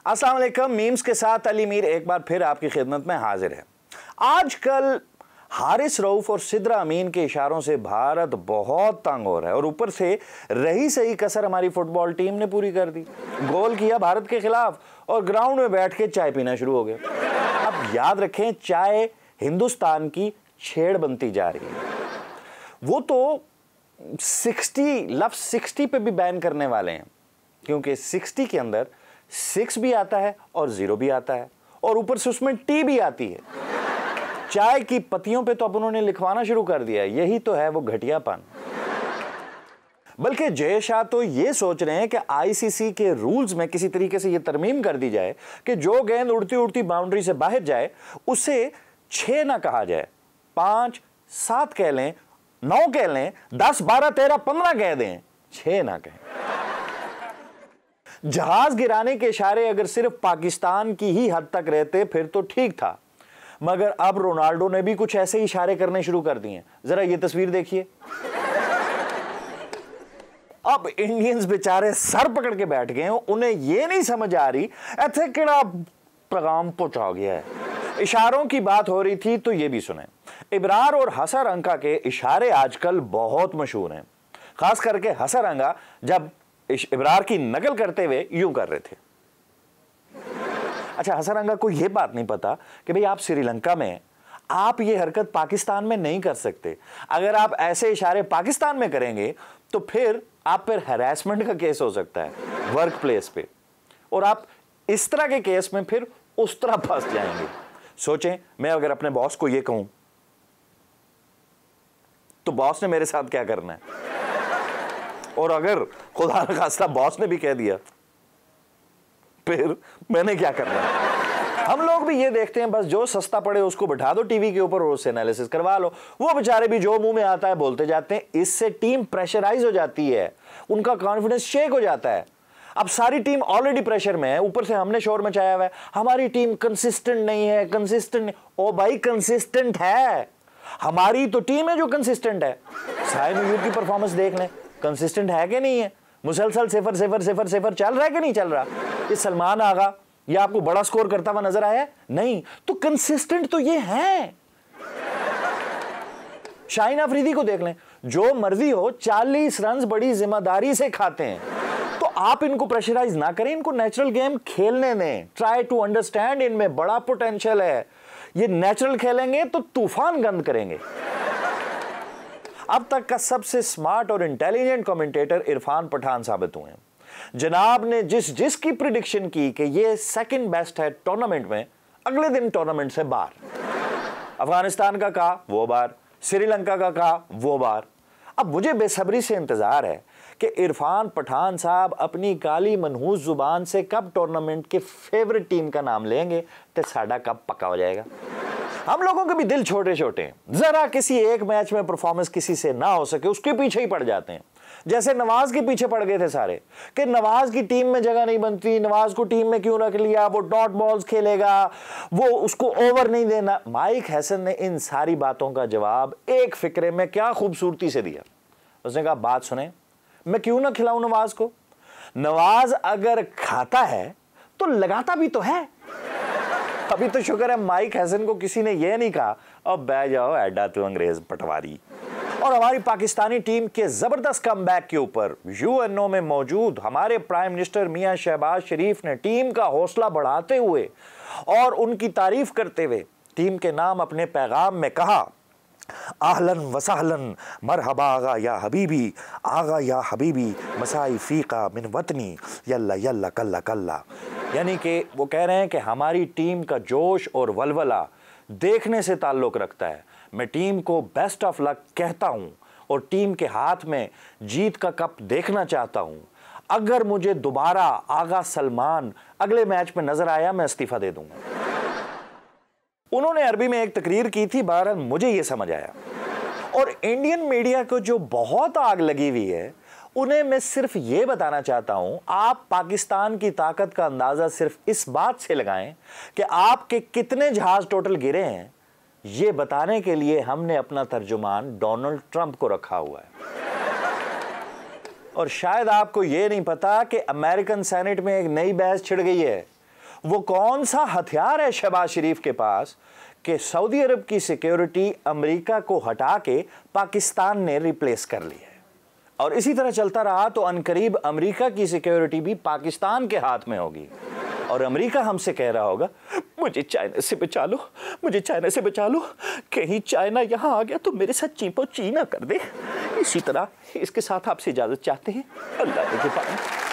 अस्सलाम वालेकुम। मीम्स के साथ अली मीर एक बार फिर आपकी खिदमत में हाजिर है। आजकल हारिस रऊफ और सिद्रा अमीन के इशारों से भारत बहुत तंग हो रहा है और ऊपर से रही सही कसर हमारी फुटबॉल टीम ने पूरी कर दी। गोल किया भारत के खिलाफ और ग्राउंड में बैठ के चाय पीना शुरू हो गया। अब याद रखें, चाय हिंदुस्तान की छेड़ बनती जा रही है। वो तो 60 पे भी बैन करने वाले हैं, क्योंकि 60 के अंदर 6 भी आता है और 0 भी आता है और ऊपर से उसमें टी भी आती है। चाय की पत्तियों पे तो अब उन्होंने लिखवाना शुरू कर दिया है। यही तो है वो घटियापन। बल्कि जय शाह तो ये सोच रहे हैं कि आईसीसी के रूल्स में किसी तरीके से ये तरमीम कर दी जाए कि जो गेंद उड़ती उड़ती बाउंड्री से बाहर जाए उसे 6 ना कहा जाए, 5, 7 कह लें, 9 कह लें, 10, 12, 13, 15 कह दें, 6 ना कहें। जहाज गिराने के इशारे अगर सिर्फ पाकिस्तान की ही हद तक रहते फिर तो ठीक था, मगर अब रोनाल्डो ने भी कुछ ऐसे इशारे करने शुरू कर दिए। जरा ये तस्वीर देखिए। अब इंडियंस बेचारे सर पकड़ के बैठ गए, उन्हें यह नहीं समझ आ रही ऐसे केड़ा पैगाम पहुंचा गया है। इशारों की बात हो रही थी तो ये भी सुने। इब्रार और हसरंगा के इशारे आजकल बहुत मशहूर हैं, खास करके हसरंगा जब इब्रार की नकल करते हुए यूं कर रहे थे। अच्छा, हसरंगा को यह बात नहीं पता कि भाई आप श्रीलंका में, आप ये हरकत पाकिस्तान में नहीं कर सकते। अगर आप ऐसे इशारे पाकिस्तान में करेंगे तो फिर आप पर हैरेसमेंट का केस हो सकता है वर्क प्लेस पे, और आप इस तरह के केस में फिर उस तरह फंस जाएंगे। सोचें, मैं अगर अपने बॉस को यह कहूं तो बॉस ने मेरे साथ क्या करना है, और अगर खुदा न खास्ता बॉस ने भी कह दिया फिर मैंने क्या करना है। हम लोग भी ये देखते हैं, बस जो सस्ता पड़े उसको बिठा दो टीवी के ऊपर और उससे एनालिसिस करवा लो। वो बेचारे भी जो मुंह में आता है बोलते जाते हैं। इससे टीम प्रेशराइज हो जाती है, उनका कॉन्फिडेंस शेक हो जाता है। अब सारी टीम ऑलरेडी प्रेशर में है, ऊपर से हमने शोर मचाया हुआ है हमारी टीम कंसिस्टेंट नहीं है, कंसिस्टेंट नहीं। ओ भाई, कंसिस्टेंट है, हमारी तो टीम है जो कंसिस्टेंट है। साइड में की परफॉर्मेंस देख लें, कंसिस्टेंट है कि नहीं है। मुसलसल 0-0-0-0 चल रहा है कि नहीं चल रहा। ये सलमान आगा ये आपको बड़ा स्कोर करता हुआ नजर आया? नहीं, तो कंसिस्टेंट तो ये है। शाहीन अफरीदी को देख लें, जो मर्जी हो 40 रन बड़ी जिम्मेदारी से खाते हैं। तो आप इनको प्रेशराइज ना करें, इनको नेचुरल गेम खेलने दें। ट्राई टू अंडरस्टैंड, इनमें बड़ा पोटेंशियल है। ये नेचुरल खेलेंगे तो तूफान गंद करेंगे। अब तक का सबसे स्मार्ट और इंटेलिजेंट कमेंटेटर इरफान पठान साबित हुए हैं। जनाब ने जिसकी प्रिडिक्शन की कि ये सेकंड बेस्ट है टूर्नामेंट में, अगले दिन टूर्नामेंट से बाहर। अफगानिस्तान का कहा वो बार, श्रीलंका का कहा वो बार। अब मुझे बेसब्री से इंतजार है कि इरफान पठान साहब अपनी काली मनहूस जुबान से कब टूर्नामेंट के फेवरेट टीम का नाम लेंगे तो साडा कब पक्का हो जाएगा। हम लोगों के भी दिल छोटे छोटे हैं, जरा किसी एक मैच में परफॉर्मेंस किसी से ना हो सके उसके पीछे ही पड़ जाते हैं। जैसे नवाज के पीछे पड़ गए थे सारे कि नवाज की टीम में जगह नहीं बनती, नवाज को टीम में क्यों रख लिया, वो डॉट बॉल्स खेलेगा, वो उसको ओवर नहीं देना। माइक हैसन ने इन सारी बातों का जवाब एक फिक्रे में क्या खूबसूरती से दिया। उसने कहा, बात सुने, मैं क्यों ना खिलाऊं नवाज को। नवाज अगर खाता है तो लगाता भी तो है। अभी तो शुक्र है माइक हैसन को किसी ने यह नहीं कहा अब बह जाओ ऐडा तू अंग्रेज पटवारी। और हमारी पाकिस्तानी टीम के जबरदस्त कमबैक के ऊपर यूएनओ में मौजूद हमारे प्राइम मिनिस्टर मियां शहबाज शरीफ ने टीम का हौसला बढ़ाते हुए और उनकी तारीफ करते हुए टीम के नाम अपने पैगाम में कहा, आहलन वसहलन मरहबा आगा या हबीबी, आगा या हबीबी मसाई फीका मिन वतनी यल्ला यल्ला कल्ला कल्ला। यानी कि वो कह रहे हैं कि हमारी टीम का जोश और वलवला देखने से ताल्लुक रखता है। मैं टीम को बेस्ट ऑफ लक कहता हूं और टीम के हाथ में जीत का कप देखना चाहता हूं। अगर मुझे दोबारा आगा सलमान अगले मैच में नजर आया मैं इस्तीफा दे दूंगा। उन्होंने अरबी में एक तकरीर की थी, बहरहाल मुझे यह समझ आया। और इंडियन मीडिया को जो बहुत आग लगी हुई है उन्हें मैं सिर्फ ये बताना चाहता हूं, आप पाकिस्तान की ताकत का अंदाजा सिर्फ इस बात से लगाएं कि आपके कितने जहाज टोटल गिरे हैं। ये बताने के लिए हमने अपना तर्जुमान डोनाल्ड ट्रंप को रखा हुआ है। और शायद आपको यह नहीं पता कि अमेरिकन सेनेट में एक नई बहस छिड़ गई है वो कौन सा हथियार है शहबाज शरीफ के पास कि सऊदी अरब की सिक्योरिटी अमेरिका को हटा के पाकिस्तान ने रिप्लेस कर ली है, और इसी तरह चलता रहा तो अनकरीब अमेरिका की सिक्योरिटी भी पाकिस्तान के हाथ में होगी, और अमेरिका हमसे कह रहा होगा मुझे चाइना से बचा लो, मुझे चाइना से बचा लो, कहीं चाइना यहां आ गया तो मेरे साथ चीपो ची ना कर दे। इसी तरह इसके साथ आपसे इजाजत चाहते हैं। अल्लाह के पास।